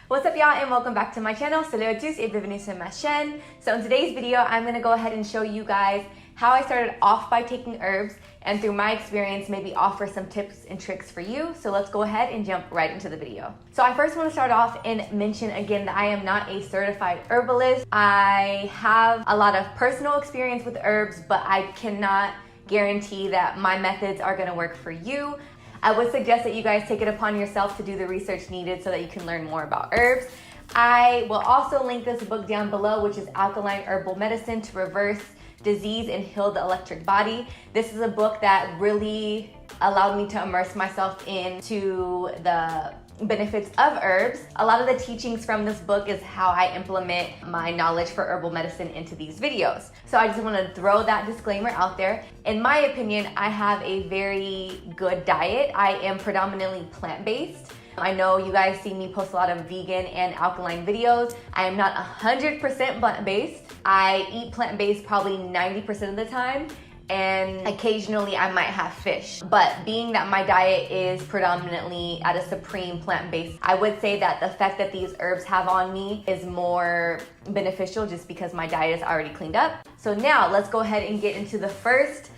What's up y'all, and welcome back to my channel. Salut à tous et bienvenue sur ma chaîne. So in today's video, I'm going to go ahead and show you guys how I started off by taking herbs, and through my experience maybe offer some tips and tricks for you. So let's go ahead and jump right into the video. So I first want to start off and mention again that I am not a certified herbalist. I have a lot of personal experience with herbs, but I cannot guarantee that my methods are going to work for you. I would suggest that you guys take it upon yourself to do the research needed so that you can learn more about herbs. I will also link this book down below, which is Alkaline Herbal Medicine to Reverse Disease and Heal the Electric Body. This is a book that really allowed me to immerse myself into the benefits of herbs. A lot of the teachings from this book is how I implement my knowledge for herbal medicine into these videos. So I just want to throw that disclaimer out there. In my opinion, I have a very good diet. I am predominantly plant-based. I know you guys see me post a lot of vegan and alkaline videos. I am not 100% plant-based. I eat plant-based probably 90% of the time, and occasionally I might have fish. But being that my diet is predominantly at a supreme plant-based, I would say that the effect that these herbs have on me is more beneficial just because my diet is already cleaned up. So now let's go ahead and get into the first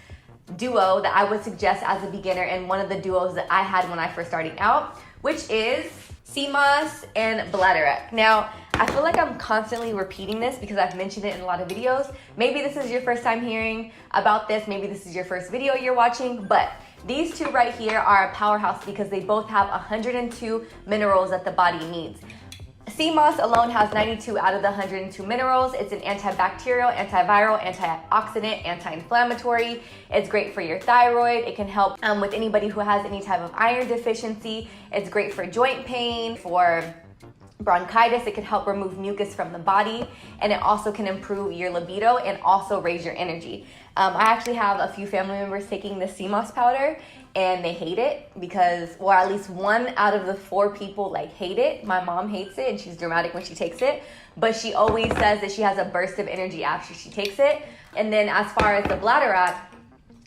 duo that I would suggest as a beginner, and one of the duos that I had when I first started out, which is sea moss and bladderwrack. Now, I feel like I'm constantly repeating this because I've mentioned it in a lot of videos. Maybe this is your first time hearing about this, maybe this is your first video you're watching, but these two right here are a powerhouse because they both have 102 minerals that the body needs. Sea moss alone has 92 out of the 102 minerals. It's an antibacterial, antiviral, antioxidant, anti-inflammatory. It's great for your thyroid. It can help with anybody who has any type of iron deficiency. It's great for joint pain, for bronchitis. It can help remove mucus from the body, and it also can improve your libido and also raise your energy. I actually have a few family members taking the sea moss powder, and they hate it because, or at least 1 out of the 4 people hate it. My mom hates it, and she's dramatic when she takes it, but she always says that she has a burst of energy after she takes it. And then as far as the bladderwrack,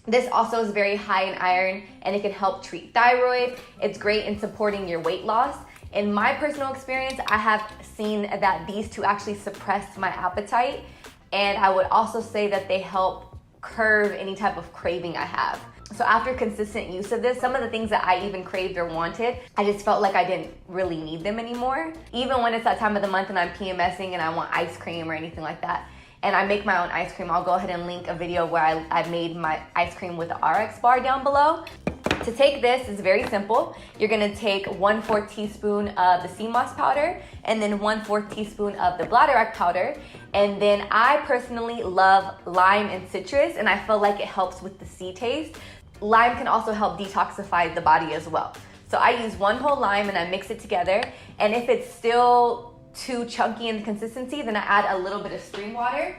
this also is very high in iron, and it can help treat thyroid. It's great in supporting your weight loss. In my personal experience, I have seen that these two actually suppress my appetite, and I would also say that they help curb any type of craving I have. So after consistent use of this, some of the things that I even craved or wanted, I just felt like I didn't really need them anymore. Even when it's that time of the month and I'm PMSing and I want ice cream or anything like that, and I make my own ice cream, I'll go ahead and link a video where I made my ice cream with the RX bar down below. To take this is very simple. You're gonna take 1/4 teaspoon of the sea moss powder and then 1/4 teaspoon of the bladderwrack powder. And then I personally love lime and citrus, and I feel like it helps with the sea taste. Lime can also help detoxify the body as well. So I use 1 whole lime and I mix it together. And if it's still too chunky in consistency, then I add a little bit of spring water.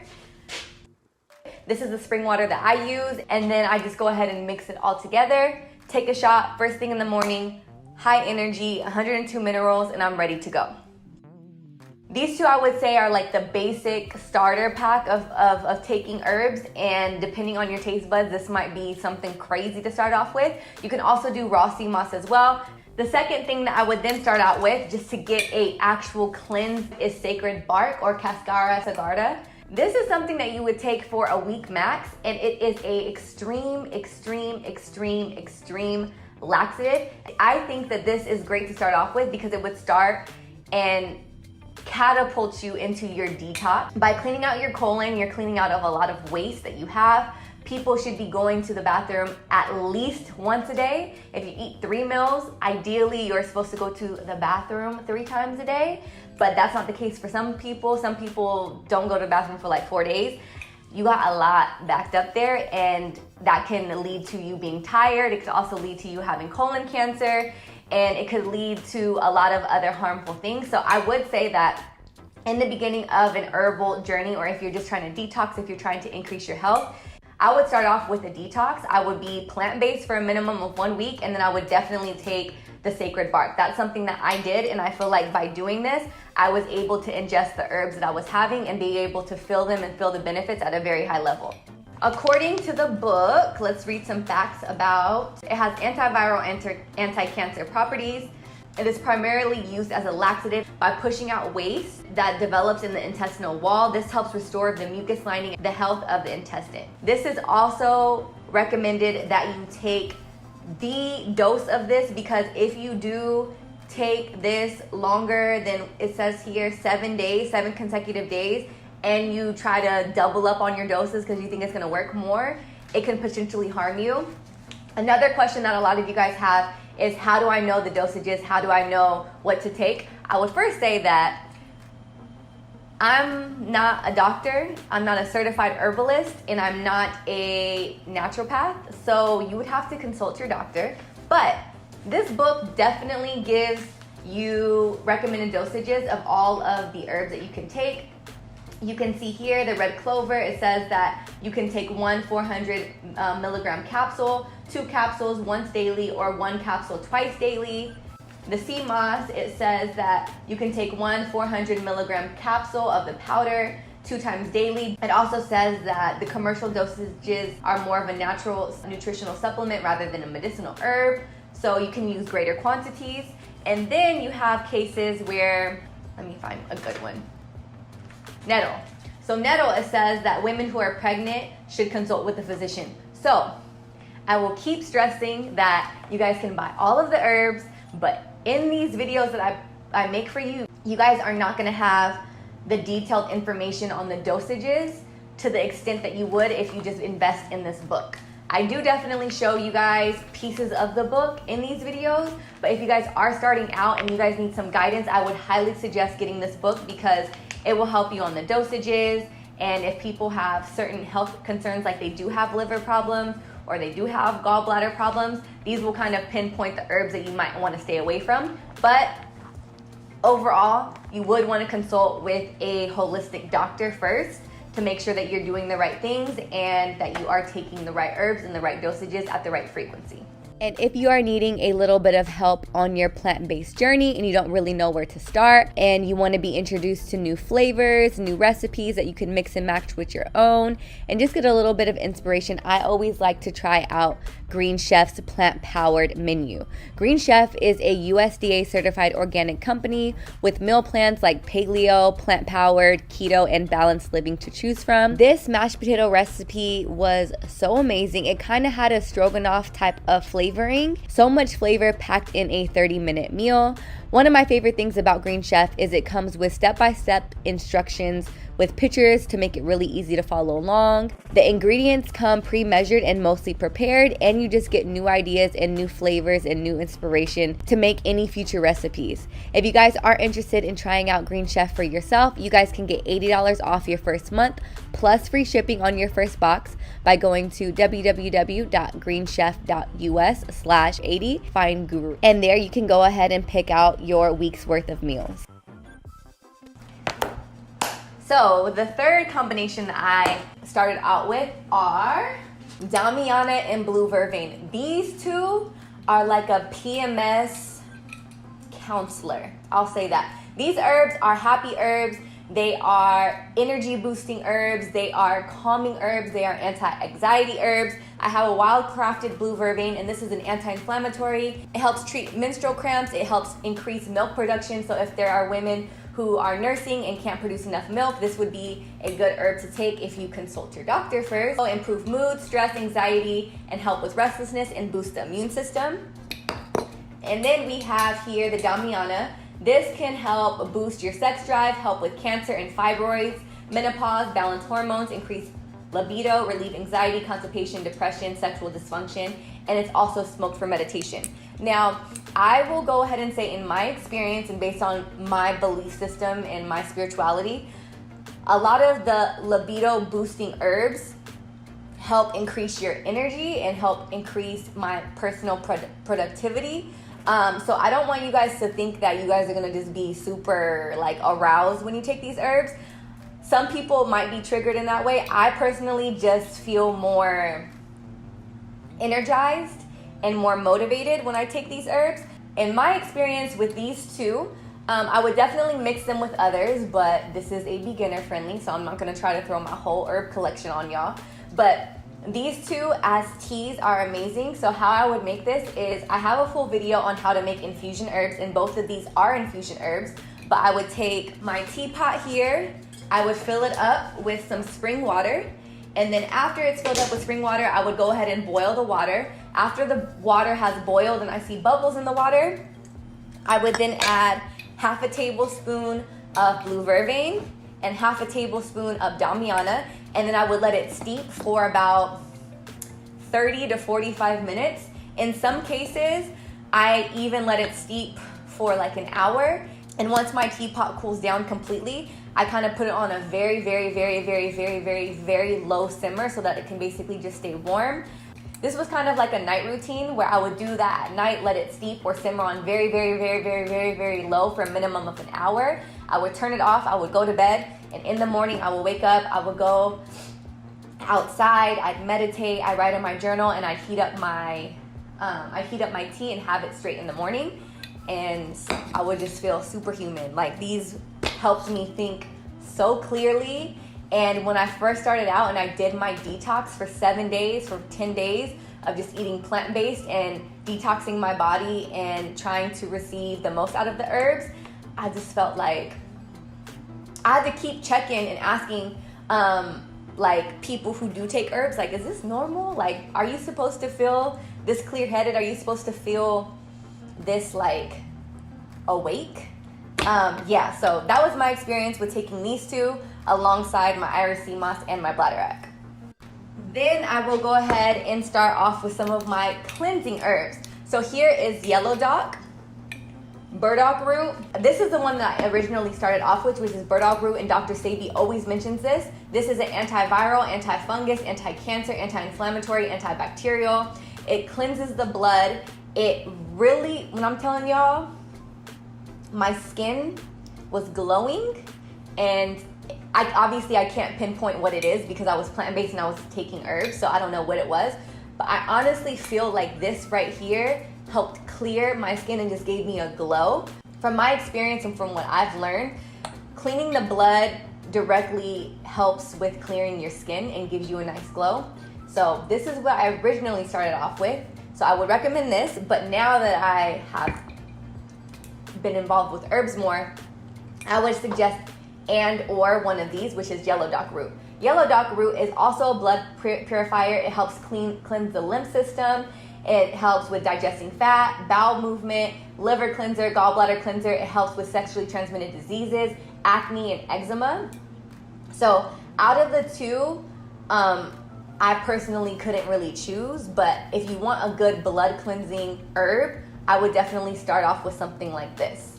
This is the spring water that I use, and then I just go ahead and mix it all together. Take a shot first thing in the morning, high energy, 102 minerals, and I'm ready to go. These two I would say are like the basic starter pack of taking herbs, and depending on your taste buds, this might be something crazy to start off with. You can also do raw sea moss as well. The second thing that I would then start out with, just to get a actual cleanse, is sacred bark or Cascara sagrada. This is something that you would take for a week max, and it is a extreme laxative. I think that this is great to start off with because it would start and catapult you into your detox. By cleaning out your colon, you're cleaning out of a lot of waste that you have. People should be going to the bathroom at least once a day. If you eat 3 meals, ideally you're supposed to go to the bathroom 3 times a day, but that's not the case for some people. Some people don't go to the bathroom for like 4 days. You got a lot backed up there, and that can lead to you being tired. It could also lead to you having colon cancer, and it could lead to a lot of other harmful things. So I would say that in the beginning of an herbal journey, or if you're just trying to detox, if you're trying to increase your health, I would start off with a detox. I would be plant-based for a minimum of 1 week, and then I would definitely take the sacred bark. That's something that I did, and I feel like by doing this, I was able to ingest the herbs that I was having and be able to feel them and feel the benefits at a very high level. According to the book, let's read some facts about it. Has antiviral, anti-cancer properties. It is primarily used as a laxative by pushing out waste that develops in the intestinal wall. This helps restore the mucus lining and the health of the intestine. This is also recommended that you take the dose of this, because if you do take this longer than it says here, 7 days, 7 consecutive days, and you try to double up on your doses because you think it's going to work more, it can potentially harm you. Another question that a lot of you guys have is, how do I know the dosages? How do I know what to take? I would first say that I'm not a doctor, I'm not a certified herbalist, and I'm not a naturopath, so you would have to consult your doctor. But this book definitely gives you recommended dosages of all of the herbs that you can take. You can see here the red clover, it says that you can take 1 400 milligram capsule, 2 capsules once daily, or 1 capsule twice daily. The sea moss, it says that you can take 1 400 milligram capsule of the powder 2 times daily. It also says that the commercial dosages are more of a natural nutritional supplement rather than a medicinal herb, so you can use greater quantities. And then you have cases where, let me find a good one. Nettle. So nettle, it says that women who are pregnant should consult with a physician. So I will keep stressing that you guys can buy all of the herbs, but in these videos that I make for you, you guys are not going to have the detailed information on the dosages to the extent that you would if you just invest in this book. I do definitely show you guys pieces of the book in these videos, but if you guys are starting out and you guys need some guidance, I would highly suggest getting this book, because it will help you on the dosages. And if people have certain health concerns, like they do have liver problems or they do have gallbladder problems, these will kind of pinpoint the herbs that you might want to stay away from. But overall, you would want to consult with a holistic doctor first to make sure that you're doing the right things and that you are taking the right herbs and the right dosages at the right frequency. And if you are needing a little bit of help on your plant-based journey and you don't really know where to start, and you want to be introduced to new flavors, new recipes that you can mix and match with your own, and just get a little bit of inspiration, I always like to try out Green Chef's plant-powered menu. Green Chef is a USDA certified organic company with meal plans like paleo, plant-powered, keto, and balanced living to choose from. This mashed potato recipe was so amazing. It kind of had a stroganoff type of flavoring. So much flavor packed in a 30-minute meal. One of my favorite things about Green Chef is it comes with step-by-step instructions with pictures to make it really easy to follow along. The ingredients come pre-measured and mostly prepared, and you just get new ideas and new flavors and new inspiration to make any future recipes. If you guys are interested in trying out Green Chef for yourself, you guys can get $80 off your first month plus free shipping on your first box by going to www.greenchef.us/80, find Guru. And there you can go ahead and pick out your week's worth of meals. So the third combination that I started out with are Damiana and Blue Vervain. These two are like a PMS counselor. I'll say that. These herbs are happy herbs. They are energy boosting herbs. They are calming herbs. They are anti-anxiety herbs. I have a wild crafted Blue Vervain, and this is an anti-inflammatory. It helps treat menstrual cramps. It helps increase milk production. So if there are women who are nursing and can't produce enough milk, this would be a good herb to take if you consult your doctor first. It'll improve mood, stress, anxiety, and help with restlessness and boost the immune system. And then we have here the Damiana. This can help boost your sex drive, help with cancer and fibroids, menopause, balance hormones, increase libido, relieve anxiety, constipation, depression, sexual dysfunction, and it's also smoked for meditation. Now, I will go ahead and say in my experience and based on my belief system and my spirituality, a lot of the libido boosting herbs help increase your energy and help increase my personal productivity. So I don't want you guys to think that you guys are gonna just be super like aroused when you take these herbs. Some people might be triggered in that way. I personally just feel more energized and more motivated when I take these herbs. In my experience with these two, I would definitely mix them with others, but this is a beginner friendly, so I'm not gonna try to throw my whole herb collection on y'all. But These two as teas are amazing. So how I would make this is, I have a full video on how to make infusion herbs, and both of these are infusion herbs. But I would take my teapot here, I would fill it up with some spring water, and then after it's filled up with spring water, I would go ahead and boil the water. After the water has boiled and I see bubbles in the water, I would then add half a tablespoon of blue vervain and half a tablespoon of damiana, and then I would let it steep for about 30 to 45 minutes. In some cases, I even let it steep for like an hour. And once my teapot cools down completely, I kind of put it on a very, very, very, very, very, very, very low simmer so that it can basically just stay warm. This was kind of like a night routine where I would do that at night, let it steep or simmer on very, very, very, very, very, very low for a minimum of an hour. I would turn it off, I would go to bed, and in the morning I would wake up, I would go outside, I'd meditate, I'd write in my journal, and I'd heat up my tea and have it straight in the morning. And I would just feel superhuman. Like, these helped me think so clearly. And when I first started out and I did my detox for 7 days, for 10 days of just eating plant-based and detoxing my body and trying to receive the most out of the herbs, I just felt like I had to keep checking and asking like people who do take herbs, like, is this normal? Like, are you supposed to feel this clear-headed? Are you supposed to feel this like awake? Yeah, so that was my experience with taking these two alongside my Iris sea moss and my bladderwrack. Then I will go ahead and start off with some of my cleansing herbs. So here is yellow dock, burdock root. This is the one that I originally started off with, which is burdock root, and Dr. Sebi always mentions this. This is an antiviral, antifungus, anti-cancer, anti-inflammatory, antibacterial. It cleanses the blood. It really, when I'm telling y'all, my skin was glowing, and I can't pinpoint what it is because I was plant-based and I was taking herbs, so I don't know what it was. But I honestly feel like this right here helped clear my skin and just gave me a glow. From my experience and from what I've learned, cleaning the blood directly helps with clearing your skin and gives you a nice glow. So this is what I originally started off with. So I would recommend this, but now that I have been involved with herbs more, I would suggest or one of these, which is yellow dock root. Yellow dock root is also a blood purifier. It helps cleanse the lymph system. It helps with digesting fat, bowel movement, liver cleanser, gallbladder cleanser. It helps with sexually transmitted diseases, acne, and eczema. So out of the two, I personally couldn't really choose, but if you want a good blood cleansing herb, I would definitely start off with something like this.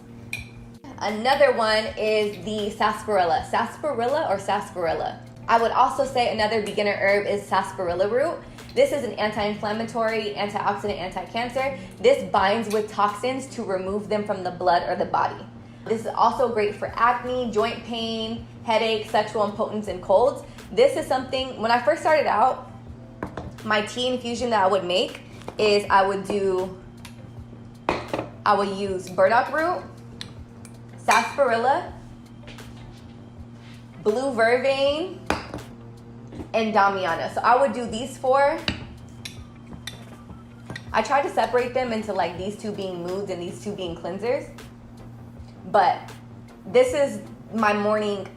Another one is the sarsaparilla. Sarsaparilla or sarsaparilla. I would also say another beginner herb is sarsaparilla root. This is an anti-inflammatory, antioxidant, anti-cancer. This binds with toxins to remove them from the blood or the body. This is also great for acne, joint pain, headache, sexual impotence, and colds. This is something, when I first started out, my tea infusion that I would make is I would use burdock root, sarsaparilla, blue vervain, and damiana. So I would do these four. I tried to separate them into like these two being moods and these two being cleansers. But this is my morning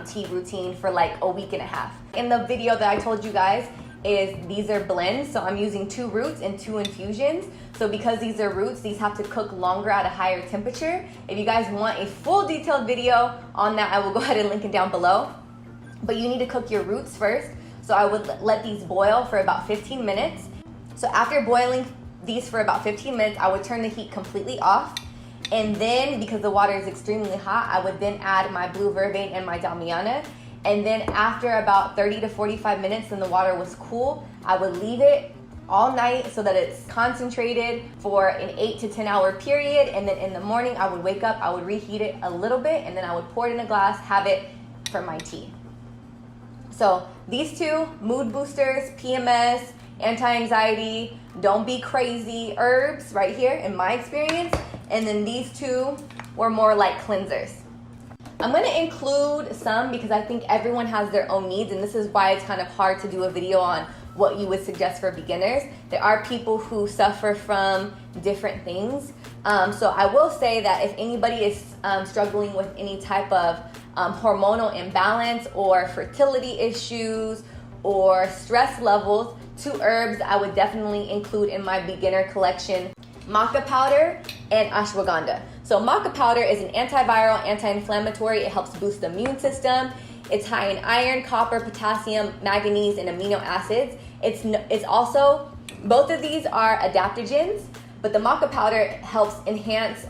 tea routine for like a week and a half. In the video that I told you guys, these are blends, so I'm using 2 roots and 2 infusions. So because these are roots, these have to cook longer at a higher temperature. If you guys want a full detailed video on that, I will go ahead and link it down below. But you need to cook your roots first. So I would let these boil for about 15 minutes. So after boiling these for about 15 minutes, I would turn the heat completely off. And then, because the water is extremely hot, I would then add my blue vervain and my damiana. And then after about 30 to 45 minutes and the water was cool, I would leave it all night so that it's concentrated for an 8 to 10 hour period. And then in the morning, I would wake up, I would reheat it a little bit, and then I would pour it in a glass, have it for my tea. So these two, mood boosters, PMS, anti-anxiety, don't be crazy herbs right here in my experience. And then these two were more like cleansers. I'm going to include some because I think everyone has their own needs, and this is why it's kind of hard to do a video on what you would suggest for beginners. There are people who suffer from different things. So I will say that if anybody is struggling with any type of hormonal imbalance or fertility issues or stress levels, 2 herbs I would definitely include in my beginner collection: maca powder and ashwagandha. So maca powder is an antiviral, anti-inflammatory. It helps boost the immune system. It's high in iron, copper, potassium, manganese, and amino acids. It's also, both of these are adaptogens, but the maca powder helps enhance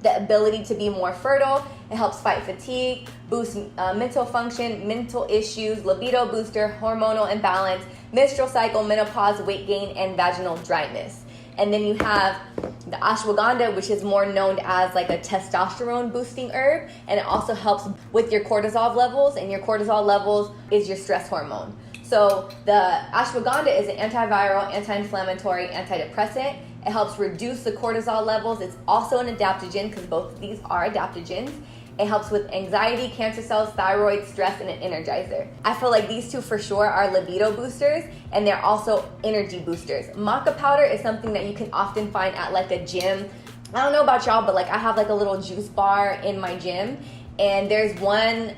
the ability to be more fertile. It helps fight fatigue, boost mental function, mental issues, libido booster, hormonal imbalance, menstrual cycle, menopause, weight gain, and vaginal dryness. And then you have the ashwagandha, which is more known as like a testosterone boosting herb, and it also helps with your cortisol levels, and your cortisol levels is your stress hormone. So the ashwagandha is an antiviral, anti-inflammatory, antidepressant. It helps reduce the cortisol levels. It's also an adaptogen, because both of these are adaptogens. It helps with anxiety, cancer cells, thyroid, stress, and an energizer. I feel like these 2 for sure are libido boosters, and they're also energy boosters. Maca powder is something that you can often find at like a gym. I don't know about y'all, but like I have like a little juice bar in my gym, and there's one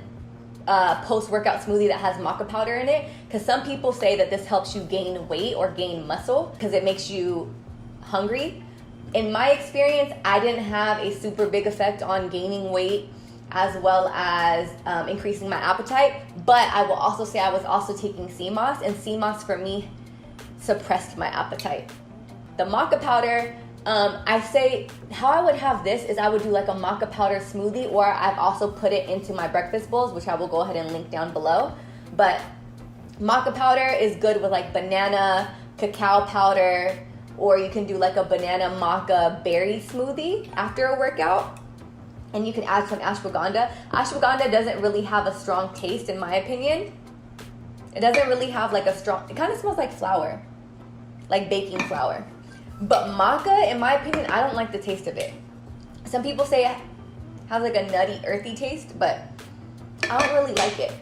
post-workout smoothie that has maca powder in it, because some people say that this helps you gain weight or gain muscle because it makes you hungry. In my experience, I didn't have a super big effect on gaining weight as well as increasing my appetite, but I will also say I was also taking sea moss, and sea moss for me suppressed my appetite. The maca powder, I say how I would have this is I would do like a maca powder smoothie, or I've also put it into my breakfast bowls, which I will go ahead and link down below. But maca powder is good with like banana, cacao powder, or you can do like a banana maca berry smoothie after a workout. And you can add some ashwagandha. Ashwagandha doesn't really have a strong taste, in my opinion. It doesn't really have like a strong, it kind of smells like flour, like baking flour. But maca, in my opinion, I don't like the taste of it. Some people say it has like a nutty, earthy taste, but I don't really like it.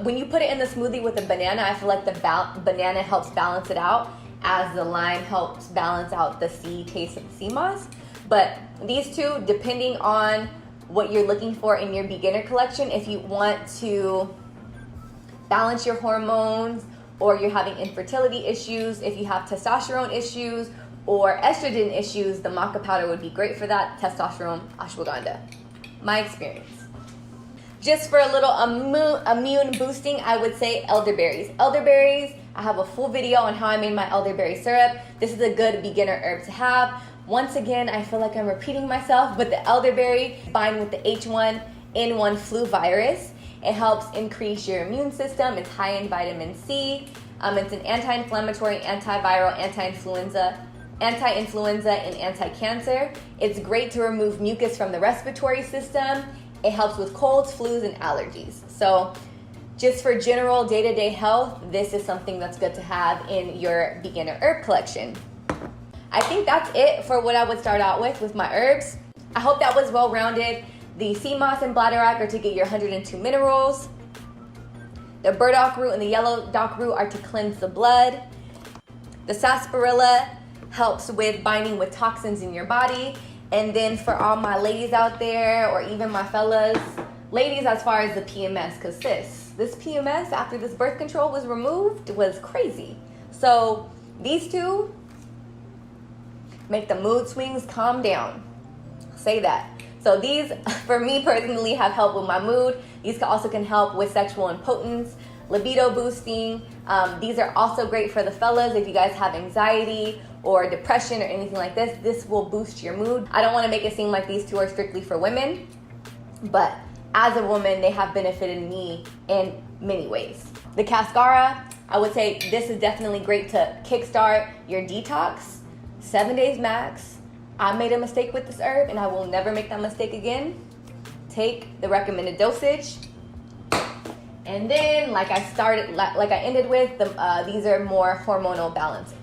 When you put it in the smoothie with a banana, I feel like the banana helps balance it out, as the lime helps balance out the sea taste of the sea moss. But these 2, depending on what you're looking for in your beginner collection, if you want to balance your hormones, or you're having infertility issues, if you have testosterone issues or estrogen issues, the maca powder would be great for that. Testosterone, ashwagandha. My experience. Just for a little immune boosting, I would say elderberries. Elderberries, I have a full video on how I made my elderberry syrup. This is a good beginner herb to have. Once again, I feel like I'm repeating myself, but the elderberry bind with the H1N1 flu virus. It helps increase your immune system. It's high in vitamin C. It's an anti-inflammatory, antiviral, anti-influenza, and anti-cancer. It's great to remove mucus from the respiratory system. It helps with colds, flus, and allergies. So just for general day-to-day health, this is something that's good to have in your beginner herb collection. I think that's it for what I would start out with my herbs. I hope that was well-rounded. The sea moss and bladderwrack are to get your 102 minerals. The burdock root and the yellow dock root are to cleanse the blood. The sarsaparilla helps with binding with toxins in your body. And then for all my ladies out there, or even my fellas, ladies as far as the PMS, because this PMS after this birth control was removed was crazy. So these 2 make the mood swings calm down. Say that. So these, for me personally, have helped with my mood. These also can help with sexual impotence, libido boosting. These are also great for the fellas if you guys have anxiety or depression or anything like this. This will boost your mood. I don't want to make it seem like these 2 are strictly for women, but as a woman, they have benefited me in many ways. The cascara, I would say this is definitely great to kickstart your detox. 7 days max. I made a mistake with this herb, and I will never make that mistake again. Take the recommended dosage. And then, like I ended with, these are more hormonal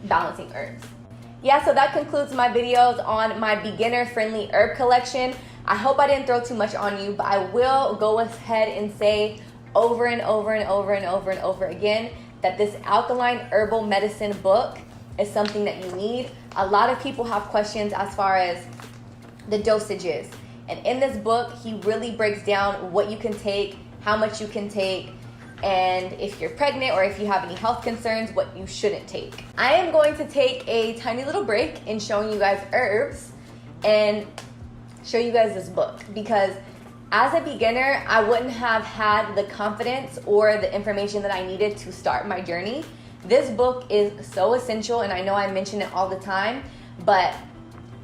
balancing herbs. Yeah, so that concludes my videos on my beginner-friendly herb collection. I hope I didn't throw too much on you, but I will go ahead and say over and over and over and over and over again that this alkaline herbal medicine book is something that you need. A lot of people have questions as far as the dosages. And in this book, he really breaks down what you can take, how much you can take, and if you're pregnant or if you have any health concerns, what you shouldn't take. I am going to take a tiny little break in showing you guys herbs and show you guys this book, because as a beginner, I wouldn't have had the confidence or the information that I needed to start my journey. This book is so essential, and I know I mention it all the time, but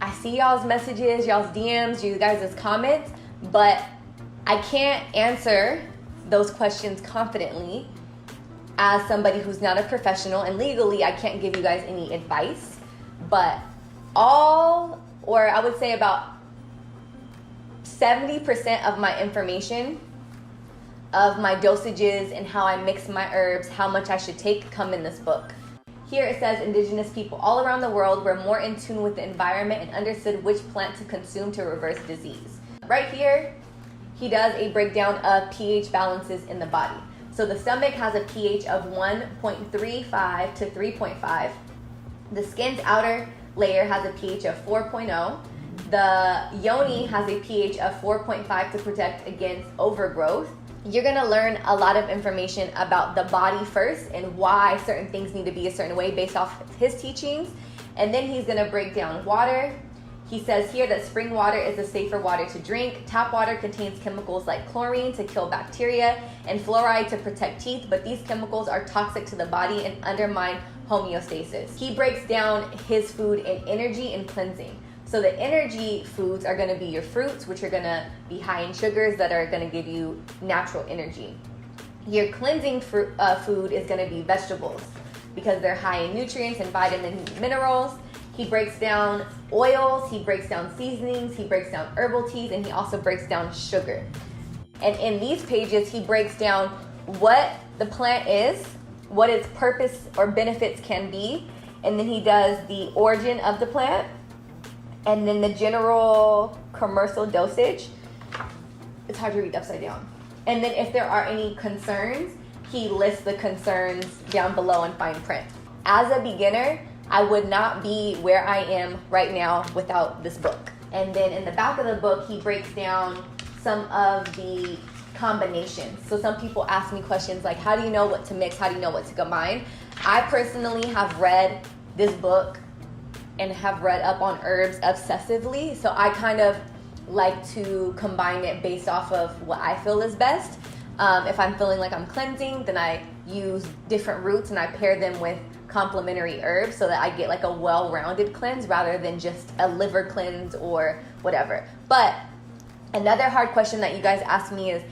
I see y'all's messages, y'all's DMs, you guys' comments, but I can't answer those questions confidently as somebody who's not a professional, and legally I can't give you guys any advice. But I would say about 70% of my information of my dosages and how I mix my herbs, how much I should take, come in this book. Here it says indigenous people all around the world were more in tune with the environment and understood which plant to consume to reverse disease. Right here, he does a breakdown of pH balances in the body. So the stomach has a pH of 1.35 to 3.5. The skin's outer layer has a pH of 4.0. The yoni has a pH of 4.5 to protect against overgrowth. You're gonna learn a lot of information about the body first and why certain things need to be a certain way based off his teachings. And then he's gonna break down water. He says here that spring water is a safer water to drink. Tap water contains chemicals like chlorine to kill bacteria and fluoride to protect teeth, but these chemicals are toxic to the body and undermine homeostasis. He breaks down his food in energy and cleansing. So the energy foods are gonna be your fruits, which are gonna be high in sugars that are gonna give you natural energy. Your cleansing food is gonna be vegetables because they're high in nutrients and vitamins and minerals. He breaks down oils, he breaks down seasonings, he breaks down herbal teas, and he also breaks down sugar. And in these pages, he breaks down what the plant is, what its purpose or benefits can be, and then he does the origin of the plant, and then the general commercial dosage. It's hard to read upside down. And then if there are any concerns, he lists the concerns down below in fine print. As a beginner, I would not be where I am right now without this book. And then in the back of the book, he breaks down some of the combinations. So some people ask me questions like, how do you know what to mix? How do you know what to combine? I personally have read this book and have read up on herbs obsessively. So I kind of like to combine it based off of what I feel is best. If I'm feeling like I'm cleansing, then I use different roots and I pair them with complementary herbs so that I get like a well-rounded cleanse rather than just a liver cleanse or whatever. But another hard question that you guys ask me is,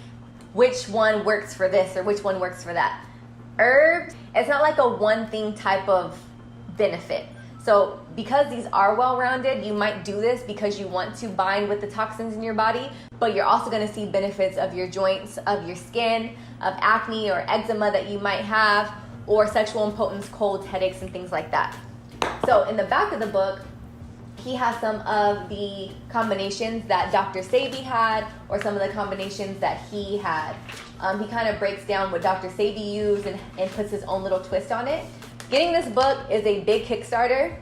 which one works for this or which one works for that? Herbs, it's not like a one thing type of benefit. So because these are well-rounded, you might do this because you want to bind with the toxins in your body, but you're also going to see benefits of your joints, of your skin, of acne or eczema that you might have, or sexual impotence, colds, headaches, and things like that. So in the back of the book, he has some of the combinations that Dr. Sebi had, or some of the combinations that he had. He kind of breaks down what Dr. Sebi used and puts his own little twist on it. Getting this book is a big Kickstarter,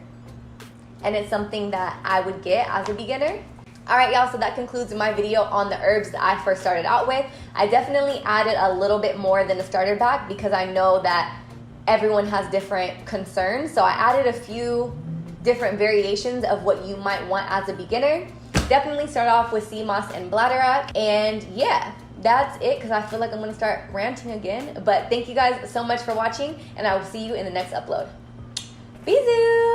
and it's something that I would get as a beginner. All right, y'all, so that concludes my video on the herbs that I first started out with. I definitely added a little bit more than the starter pack because I know that everyone has different concerns. So I added a few different variations of what you might want as a beginner. Definitely start off with sea moss and bladderwrack. And yeah, that's it because I feel like I'm gonna start ranting again. But thank you guys so much for watching, and I will see you in the next upload. Bisous!